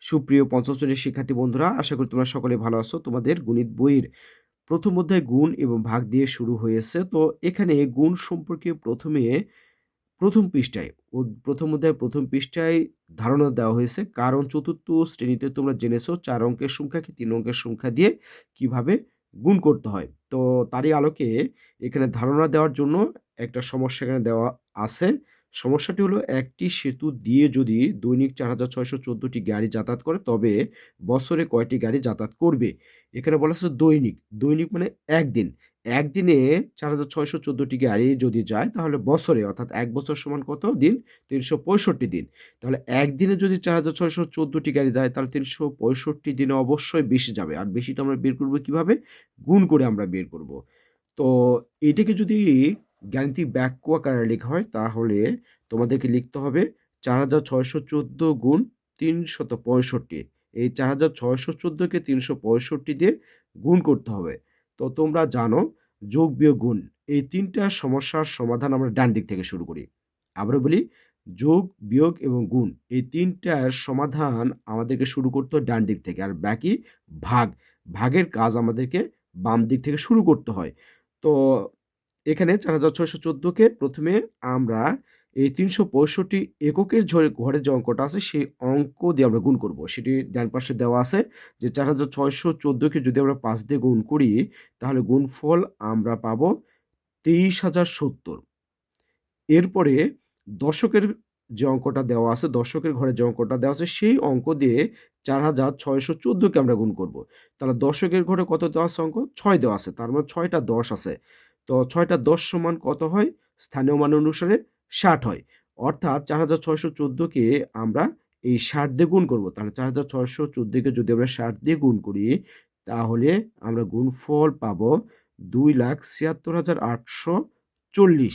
সুপ্রিয় পঞ্চম শ্রেণীর শিক্ষার্থী বন্ধুরা, আশা করি তোমরা সকলে ভালো আছো। তোমাদের গণিত বইয়ের প্রথম অধ্যায় গুণ এবং ভাগ দিয়ে শুরু হয়েছে। তো এখানে গুণ সম্পর্কে প্রথম পৃষ্ঠায় প্রথম অধ্যায়ের প্রথম পৃষ্ঠায় ধারণা দেওয়া হয়েছে। কারণ চতুর্থ শ্রেণীতে তোমরা জেনেছো ৪ অঙ্কের সংখ্যাকে ৩ অঙ্কের সংখ্যা দিয়ে কিভাবে গুণ করতে হয়। তো তারই আলোকে এখানে ধারণা দেওয়ার জন্য একটা সমস্যা এখানে দেওয়া আছে। সমস্যাটি হলো একটি সেতু দিয়ে যদি দৈনিক ৪,৬১৪ টি গাড়ি যাতায়াত করে তবে বছরে কয়টি গাড়ি যাতায়াত করবে? এখানে বলা হচ্ছে দৈনিক। দৈনিক মানে একদিন। একদিনে ৪,৬১৪ টি গাড়ি যদি যায় তাহলে বছরে অর্থাৎ ১ বছর সমান কত দিন? ৩৬৫ দিন। তাহলে একদিনে যদি ৪,৬১৪ টি গাড়ি যায় তাহলে ৩৬৫ দিনে অবশ্যই বেশি যাবে। আর বেশিটা আমরা বের করব কিভাবে? গুণ করে আমরা বের করব। তো এটাকে যদি গাণিতিক বাক্য আকারে লেখা হয় তাহলে তোমাদেরকে লিখতে হবে ৪,৬১৪ গুণ ৩৬৫। এই ৪,৬১৪ কে ৩৬৫ দিয়ে গুণ করতে হবে। তো তোমরা জানো যোগ, বিয়োগ, গুণ এই ৩ টা সমস্যার সমাধান আমরা ডান দিক থেকে শুরু করি। আবারও বলি যোগ, বিয়োগ এবং গুণ এই ৩ টার সমাধান আমাদেরকে শুরু করতে হয় ডান দিক থেকে। আর বাকি ভাগ, ভাগের কাজ আমাদেরকে বাম দিক থেকে শুরু করতে হয়। তো এখানে ৪,৬১৪ কে ১ম এ আমরা এই ৩৬৫ এককের ঘরে যে অঙ্কটা আছে সেই অঙ্ক দিয়ে আমরা গুণ করব। সেটি ডান পাশে দেওয়া আছে যে ৪,৬১৪ কে যদি আমরা ৫ দিয়ে গুণ করি তাহলে গুণফল আমরা পাবো ২৩,০৭০। এরপরে দশকের যে অঙ্কটা দেওয়া আছে, দশকের ঘরে যে অঙ্কটা দেওয়া আছে সেই অঙ্ক দিয়ে ৪,৬১৪ কে আমরা গুণ করব। তাহলে দশকের ঘরে কত দেওয়া আছে অঙ্ক? ৬ দেওয়া আছে। তার মানে ৬ টা ১০ আছে। তো ৬ টা ১০ সমান কত হয়? স্থানীয় মান অনুসারে ৬০ হয়। অর্থাৎ ৪,৬১৪ কে আমরা এই ৬০ দিয়ে গুণ করব। তাহলে ৪,৬১৪ কে যদি আমরা ৬০ দিয়ে গুণ করি তাহলে আমরা গুণফল পাবো ২,৭৬,৮৪০।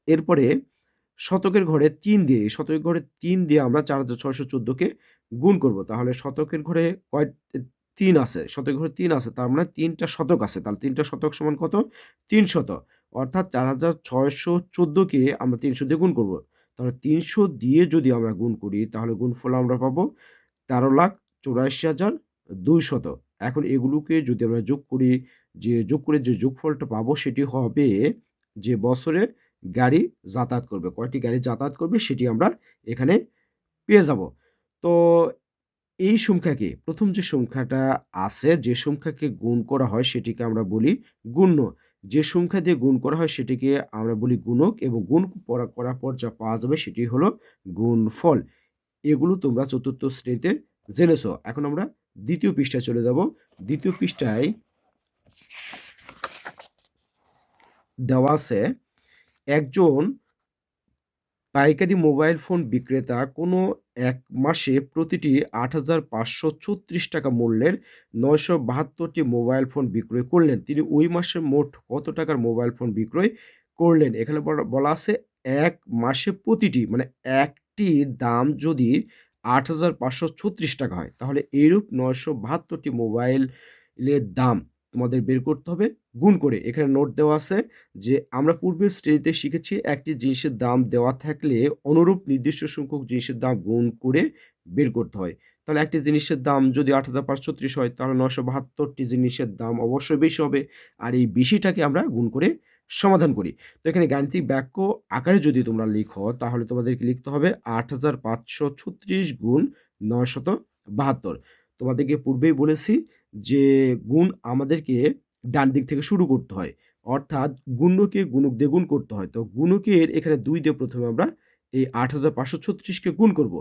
এরপরে শতকের ঘরে ৩ দিয়ে শতকের ঘরে ৩ দিয়ে আমরা ৪,৬১৪ কে গুণ করব। তাহলে শতকের ঘরে ৩ আছে। শতকের ঘরে ৩ আছে। তার মানে ৩ টা শতক আছে। তাহলে ৩ টা শতক সমান কত? ৩০০। অর্থাৎ ৪,৬১৪ কে আমরা ৩০০ দিয়ে গুণ করব। তাহলে ৩০০ দিয়ে যদি আমরা গুণ করি তাহলে গুণফল আমরা পাবো ১৩,৮৪,২০০। এখন এগুলোকে যদি আমরা যোগ করি, যোগ করে যে যোগফলটা পাবো সেটি হবে যে বছরে গাড়ি যাতায়াত করবে। কয়টি গাড়ি যাতায়াত করবে সেটি আমরা এখানে পেয়ে যাব। তো এই সংখ্যাকে ১ম যে সংখ্যাটা আছে, যে সংখ্যাকে গুণ করা হয় সেটিকে আমরা বলি গুণ্য। যে সংখ্যা দিয়ে গুণ করা হয় সেটিকে আমরা বলি গুণক এবং গুণ করার পর যা পাওয়া যাবে সেটি হলো গুণফল। এগুলো তোমরা ৪র্থ শ্রেণীতে জেনেছো। এখন আমরা ২য় পৃষ্ঠায় চলে যাব। ২য় পৃষ্ঠায় দেওয়া আছে একজন পাইকারি মোবাইল ফোন বিক্রেতা কোনো এক মাসে প্রতিটি ৳৮,৫৩৬ মূল্যের ৯৭২ টি মোবাইল ফোন বিক্রয় করলেন। তিনি ওই মাসে মোট কত টাকার মোবাইল ফোন বিক্রয় করলেন? এখানে বলা আছে ১ মাসে প্রতিটি মানে একটির দাম যদি ৳৮,৫৩৬ হয় তাহলে এইরূপ ৯৭২ টি মোবাইলের দাম তোমাদের বের করতে হবে গুণ করে। এখানে নোট দেওয়া আছে যে আমরা পূর্বের শ্রেণীতে শিখেছি একটি জিনিসের দাম দেওয়া থাকলে অনুরূপ নির্দিষ্ট সংখ্যক জিনিসের দাম গুণ করে বের করতে হয়। তাহলে একটি জিনিসের দাম যদি ৮,৫৩৬ হয় তাহলে ৯৭২ টি জিনিসের দাম অবশ্যই বেশি হবে। আর এই বেশিটাকে আমরা গুণ করে সমাধান করি। তো এখানে গাণিতিক বাক্য আকারে যদি তোমরা লিখো তাহলে তোমাদেরকে লিখতে হবে ৮,৫৩৬ গুণ ৯৭২। তোমাদেরকে পূর্বেই বলেছি যে গুণ আমাদেরকে ডান দিক থেকে শুরু করতে হয়। অর্থাৎ গুণ্যকে গুণক দিয়ে গুণ করতে হয়। তো গুণকের এখানে ২ দিয়ে ১ম এ আমরা এই ৮,৫৩৬ কে গুণ করব।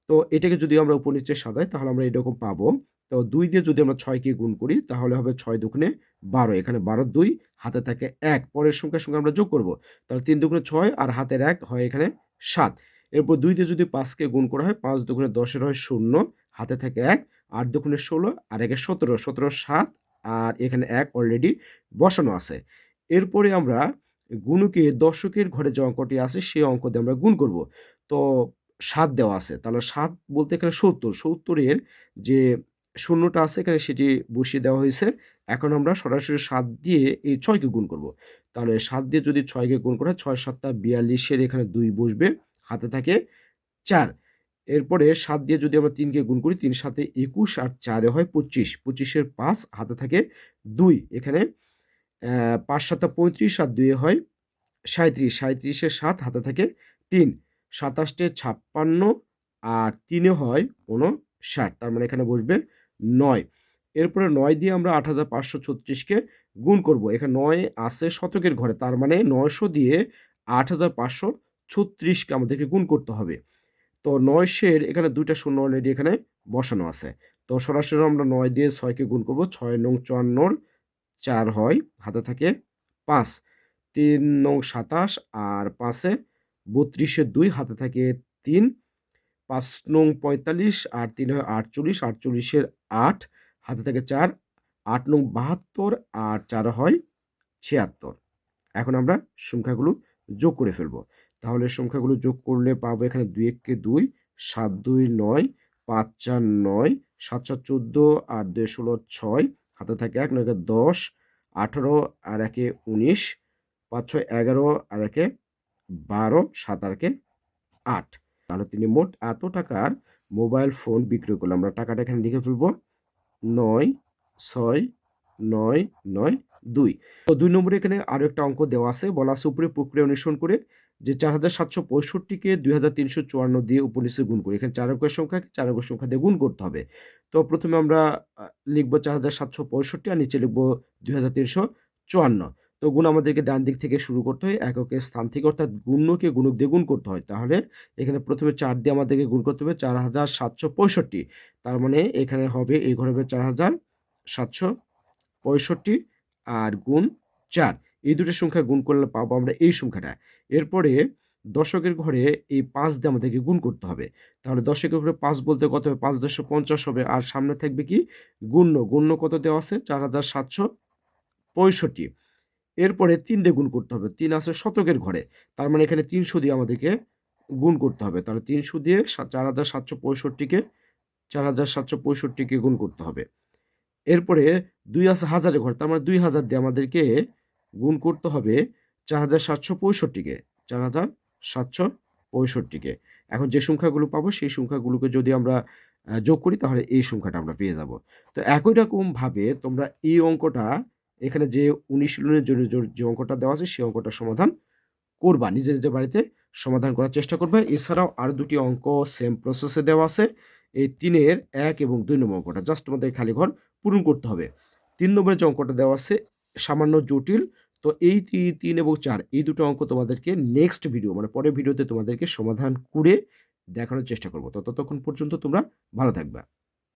তো এটাকে যদি আমরা উপর-নিচে সাজাই তাহলে আমরা এরকম পাবো। তো ২ দিয়ে যদি আমরা ৬ কে গুণ করি তাহলে হবে ৬ দুগুণে ১২। এখানে ১২ র ২ হাতে থাকে ১। পরের সংখ্যার সঙ্গে আমরা যোগ করব। তাহলে ৩ দুগুণে ৬ আর হাতের ১ হয় এখানে ৭। এরপর ২ দিয়ে যদি ৫ কে গুণ করা হয় ৫ দুগুণে ১০ এর হয় ০, হাতে থাকে ১, ৮ দুগুণে ১৬ আর ১ এ ১৭, ১৭ ৭ আর এখানে ১ অলরেডি বসানো আছে। এরপরে আমরা গুণকে দশকের ঘরে যে অঙ্কটি আছে সেই অঙ্ক দিয়ে আমরা গুণ করব। তো ৭ দেওয়া আছে। তাহলে ৭ বলতে এখানে ৭০, ৭০ এর যে শূন্যটা আছে এখানে সেটি বসিয়ে দেওয়া হয়েছে। এখন আমরা সরাসরি ৭ দিয়ে এই ৬ কে গুণ করব। তাহলে ৭ দিয়ে যদি ৬ কে গুণ করা হয় ৬ ৭ টা ৪২ এর এখানে ২ বসবে, হাতে থাকে ৪। এরপরে ৭ দিয়ে যদি আমরা ৩ কে গুণ করি ৩ সাথে ২১ আর ৪ এ হয় ২৫, ২৫ এর ৫ হাতে থাকে ২ এখানে ৫ সাতা ৩৫ আর ২ এ হয় ৩৭, ৩৭ এর ৭ হাতে থাকে ৩, ২৭ টে ৫৬ আর ৩ এ হয় ৫৯, তার মানে এখানে বসবে ৯। এরপরে ৯ দিয়ে আমরা ৮৫৩৬ কে গুণ করব। এখানে ৯ আছে শতকের ঘরে, তার মানে ৯০০ দিয়ে ৮৫৩৬ কে আমাদেরকে গুণ করতে হবে। তো ৯০০ এখানে ২ টা শূন্য অলরেডি এখানে বসানো আছে। তো সরাসরি আমরা ৯ দিয়ে ৬ কে গুণ করব। ৬ নং ৫৪ ৪ হয়, হাতে থাকে ৫, ৩ নং ২৭ আর ৫ এ ৩২ এর ২ হাতে থাকে ৩, ৫ নং ৪৫ আর ৩ হয় ৪৮, ৪৮ এর ৮ হাতে থাকে ৪, ৮ নং ৭২ আর ৪ হয় ৭৬। এখন আমরা সংখ্যাগুলো যোগ করে ফেলব। তাহলে সংখ্যাগুলো যোগ করলে পাবো এখানে ২ একে ২, ৭ ২ ৯, ৫ ৪ ৯, ৭ ৪ ১৪ আর ২ ১৬ ৬, হাতে থাকে ১, ৯ একে ১০, ১৮ আর ১ এ ১৯, ৫ ৬ ১১ আর ১ এ ১২, ৭ আর ১ এ ৮। তাহলে তিনি মোট এত টাকার মোবাইল ফোন বিক্রয় করলো। আমরা টাকাটা এখানে লিখে ফেলবো ৯ ৬ ৯ ৯ ২। তো ২ নম্বরে এখানে আরো একটা অঙ্ক দেওয়া আছে। বলা আছে উপরের প্রক্রিয়া অনুসরণ করে যে ৪৭৬৫ কে ২৩৫৪ দিয়ে উপনিষে গুণ করি। এখানে ৪ অঙ্কের সংখ্যাকে ৪ অঙ্কের সংখ্যা দিয়ে গুণ করতে হবে। তো প্রথমে আমরা লিখব ৪৭৬৫ আর নিচে লিখব ২৩৫৪। তো গুণ আমাদেরকে ডান দিক থেকে শুরু করতে হয়। এককের স্থান থেকে, অর্থাৎ গুণ্যকে গুণক দিয়ে গুণ করতে হয়। তাহলে এখানে প্রথমে ৪ দিয়ে আমাদেরকে গুণ করতে হবে ৪৭৬৫। তার মানে এখানে হবে এই ঘরে হবে ৪৭৬৫ আর গুণ ৪। এই দুটো সংখ্যা গুণ করলে পাবো আমরা এই সংখ্যাটা। এরপরে দশকের ঘরে এই ৫ দিয়ে আমাদেরকে গুণ করতে হবে। তাহলে দশকের ঘরে ৫ বলতে কত হবে? ৫ × ৫০ হবে। আর সামনে থাকবে কি? গুণ্য। গুণ্য কত দেওয়া আছে? ৪৭৬৫। এরপরে ৩ দিয়ে গুণ করতে হবে। ৩ আছে শতকের ঘরে। তার মানে এখানে ৩০০ দিয়ে আমাদেরকে গুণ করতে হবে। তাহলে ৩০০ দিয়ে ৪৭৬৫ কে গুণ করতে হবে। এরপরে ২ আছে হাজারের ঘরে। তার মানে ২০০০ দিয়ে আমাদেরকে গুণ করতে হবে ৪৭৬৫ কে। ৪৭৬৫ কে। এখন যে সংখ্যাগুলো পাবো সেই সংখ্যাগুলোকে যদি আমরা যোগ করি তাহলে এই সংখ্যাটা আমরা পেয়ে যাব। তো একই রকমভাবে তোমরা এই অঙ্কটা এখানে যে অনুশীলনের জন্য যে অঙ্কটা দেওয়া আছে সেই অঙ্কটা সমাধান করবা। নিজে, নিজের বাড়িতে সমাধান করার চেষ্টা করবা। এছাড়াও আরো ২ টি অঙ্ক সেম প্রসেসে দেওয়া আছে। এই ৩ এর ১ এবং ২ নম্বর অঙ্কটা জাস্ট তোমাদের খালি ঘর পূরণ করতে হবে। ৩ নম্বরের যে অঙ্কটা দেওয়া আছে সামান্য জটিল। তো এই ৩ এবং ৪ এই দুটো অঙ্ক তোমাদেরকে নেক্সট ভিডিও মানে পরের ভিডিওতে তোমাদেরকে সমাধান করে দেখানোর চেষ্টা করব। তো ততক্ষণ পর্যন্ত তোমরা ভালো থাকবা।